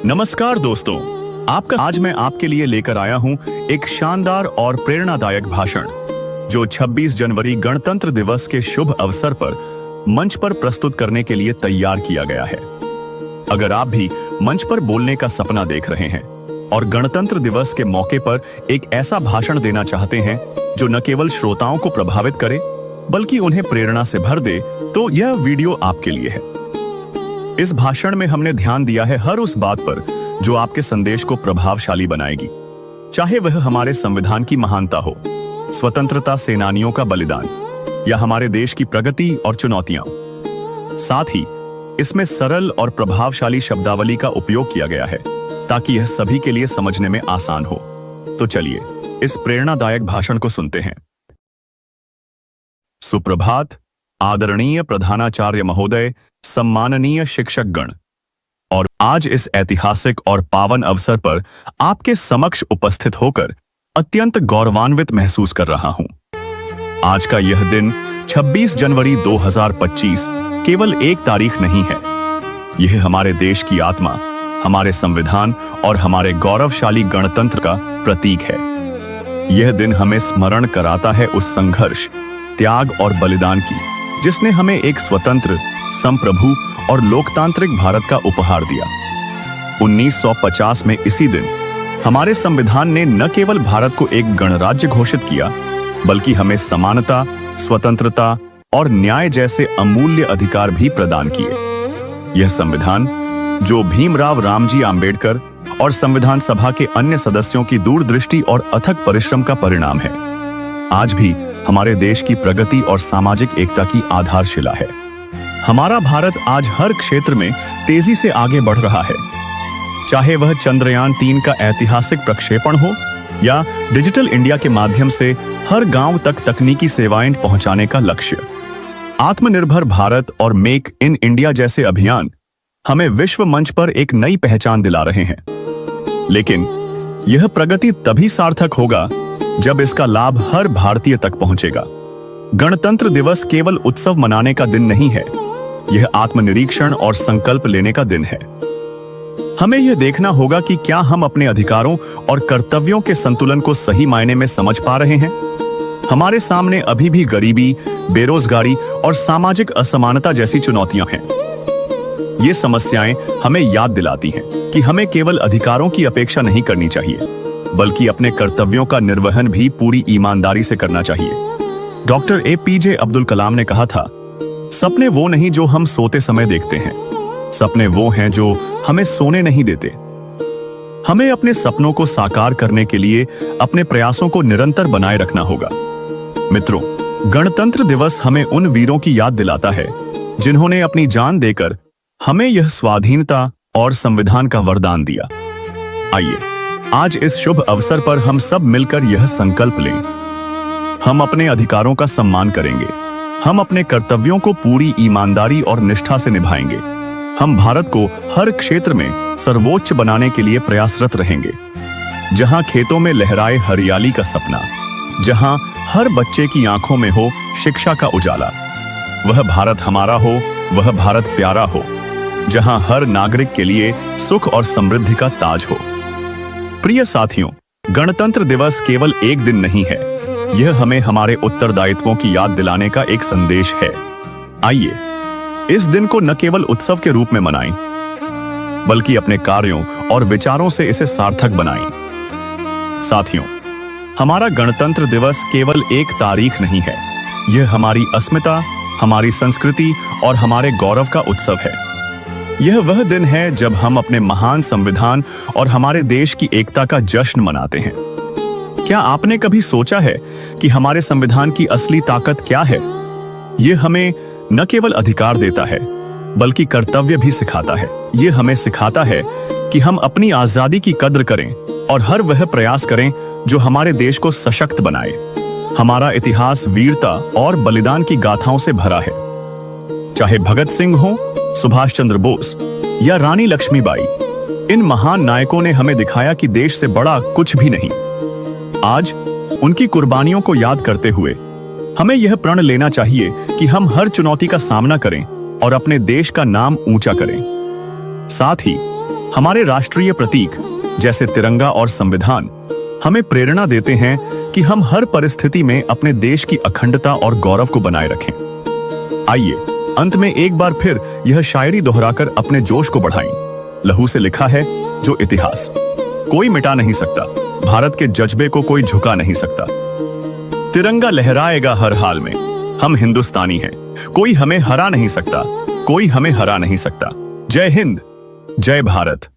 नमस्कार दोस्तों, आज मैं आपके लिए लेकर आया हूं एक शानदार और प्रेरणादायक भाषण जो 26 जनवरी गणतंत्र दिवस के शुभ अवसर पर मंच पर प्रस्तुत करने के लिए तैयार किया गया है। अगर आप भी मंच पर बोलने का सपना देख रहे हैं और गणतंत्र दिवस के मौके पर एक ऐसा भाषण देना चाहते हैं जो न केवल श्रोताओं को प्रभावित करे बल्कि उन्हें प्रेरणा से भर दे, तो यह वीडियो आपके लिए है। इस भाषण में हमने ध्यान दिया है हर उस बात पर जो आपके संदेश को प्रभावशाली बनाएगी, चाहे वह हमारे संविधान की महानता हो, स्वतंत्रता सेनानियों का बलिदान या हमारे देश की प्रगति और चुनौतियां। साथ ही इसमें सरल और प्रभावशाली शब्दावली का उपयोग किया गया है ताकि यह सभी के लिए समझने में आसान हो। तो चलिए इस प्रेरणादायक भाषण को सुनते हैं। सुप्रभात, आदरणीय प्रधानाचार्य महोदय, सम्माननीय शिक्षकगण, और आज इस ऐतिहासिक और पावन अवसर पर आपके समक्ष उपस्थित होकर अत्यंत गौरवान्वित महसूस कर रहा हूं। आज का यह दिन 26 जनवरी 2025 केवल एक तारीख नहीं है। यह हमारे देश की आत्मा, हमारे संविधान और हमारे गौरवशाली गणतंत्र का प्रतीक है। यह दिन हमें स्मरण कराता है उस संघर्ष, त्याग और बलिदान की जिसने हमें एक स्वतंत्र, संप्रभु और लोकतांत्रिक भारत का उपहार दिया। 1950 में इसी दिन हमारे संविधान ने न केवल भारत को एक गणराज्य घोषित किया बल्कि हमें समानता, स्वतंत्रता और न्याय जैसे अमूल्य अधिकार भी प्रदान किए। यह संविधान, जो भीमराव रामजी आंबेडकर और संविधान सभा के अन्य सदस्यों की दूरदृष्टि और अथक परिश्रम का परिणाम है, आज भी हमारे देश की प्रगति और सामाजिक एकता की आधारशिला है। हमारा भारत आज हर क्षेत्र में तेजी से आगे बढ़ रहा है, चाहे वह चंद्रयान 3 का ऐतिहासिक प्रक्षेपण हो या डिजिटल इंडिया के माध्यम से हर गांव तक तकनीकी सेवाएं पहुंचाने का लक्ष्य। आत्मनिर्भर भारत और मेक इन इंडिया जैसे अभियान हमें विश्व मंच पर एक नई पहचान दिला रहे हैं। लेकिन यह प्रगति तभी सार्थक होगा जब इसका लाभ हर भारतीय तक पहुंचेगा। गणतंत्र दिवस केवल उत्सव मनाने का दिन नहीं है, यह आत्मनिरीक्षण और संकल्प लेने का दिन है। हमें यह देखना होगा कि क्या हम अपने अधिकारों और कर्तव्यों के संतुलन को सही मायने में समझ पा रहे हैं। हमारे सामने अभी भी गरीबी, बेरोजगारी और सामाजिक असमानता जैसी चुनौतियां हैं। ये समस्याएं हमें याद दिलाती हैं कि हमें केवल अधिकारों की अपेक्षा नहीं करनी चाहिए बल्कि अपने कर्तव्यों का निर्वहन भी पूरी ईमानदारी से करना चाहिए। डॉक्टर APJ अब्दुल कलाम ने कहा था, सपने वो नहीं जो हम सोते समय देखते हैं, सपने वो हैं जो हमें सोने नहीं देते। हमें अपने सपनों को साकार करने के लिए अपने प्रयासों को निरंतर बनाए रखना होगा। मित्रों, गणतंत्र दिवस हमें उन वीरों की याद दिलाता है जिन्होंने अपनी जान देकर हमें यह स्वाधीनता और संविधान का वरदान दिया। आइए आज इस शुभ अवसर पर हम सब मिलकर यह संकल्प लें, हम अपने अधिकारों का सम्मान करेंगे, हम अपने कर्तव्यों को पूरी ईमानदारी और निष्ठा से निभाएंगे, हम भारत को हर क्षेत्र में सर्वोच्च बनाने के लिए प्रयासरत रहेंगे। जहां खेतों में लहराए हरियाली का सपना, जहां हर बच्चे की आंखों में हो शिक्षा का उजाला, वह भारत हमारा हो, वह भारत प्यारा हो, जहां हर नागरिक के लिए सुख और समृद्धि का ताज हो। प्रिय साथियों, गणतंत्र दिवस केवल एक दिन नहीं है, यह हमें हमारे उत्तरदायित्वों की याद दिलाने का एक संदेश है। आइए इस दिन को न केवल उत्सव के रूप में मनाएं बल्कि अपने कार्यों और विचारों से इसे सार्थक बनाएं। साथियों, हमारा गणतंत्र दिवस केवल एक तारीख नहीं है, यह हमारी अस्मिता, हमारी संस्कृति और हमारे गौरव का उत्सव है। यह वह दिन है जब हम अपने महान संविधान और हमारे देश की एकता का जश्न मनाते हैं। क्या आपने कभी सोचा है कि हमारे संविधान की असली ताकत क्या है? यह हमें न केवल अधिकार देता है बल्कि कर्तव्य भी सिखाता है। यह हमें सिखाता है कि हम अपनी आजादी की कद्र करें और हर वह प्रयास करें जो हमारे देश को सशक्त बनाए। हमारा इतिहास वीरता और बलिदान की गाथाओं से भरा है। चाहे भगत सिंह हो, सुभाष चंद्र बोस या रानी लक्ष्मीबाई, इन महान नायकों ने हमें दिखाया कि देश से बड़ा कुछ भी नहीं। आज उनकी कुर्बानियों को याद करते हुए हमें यह प्रण लेना चाहिए कि हम हर चुनौती का सामना करें और अपने देश का नाम ऊंचा करें। साथ ही हमारे राष्ट्रीय प्रतीक जैसे तिरंगा और संविधान हमें प्रेरणा देते हैं कि हम हर परिस्थिति में अपने देश की अखंडता और गौरव को बनाए रखें। आइए अंत में एक बार फिर यह शायरी दोहराकर अपने जोश को बढ़ाएं। लहू से लिखा है जो इतिहास कोई मिटा नहीं सकता, भारत के जज्बे को कोई झुका नहीं सकता। तिरंगा लहराएगा हर हाल में, हम हिंदुस्तानी हैं, कोई हमें हरा नहीं सकता, कोई हमें हरा नहीं सकता। जय हिंद, जय भारत।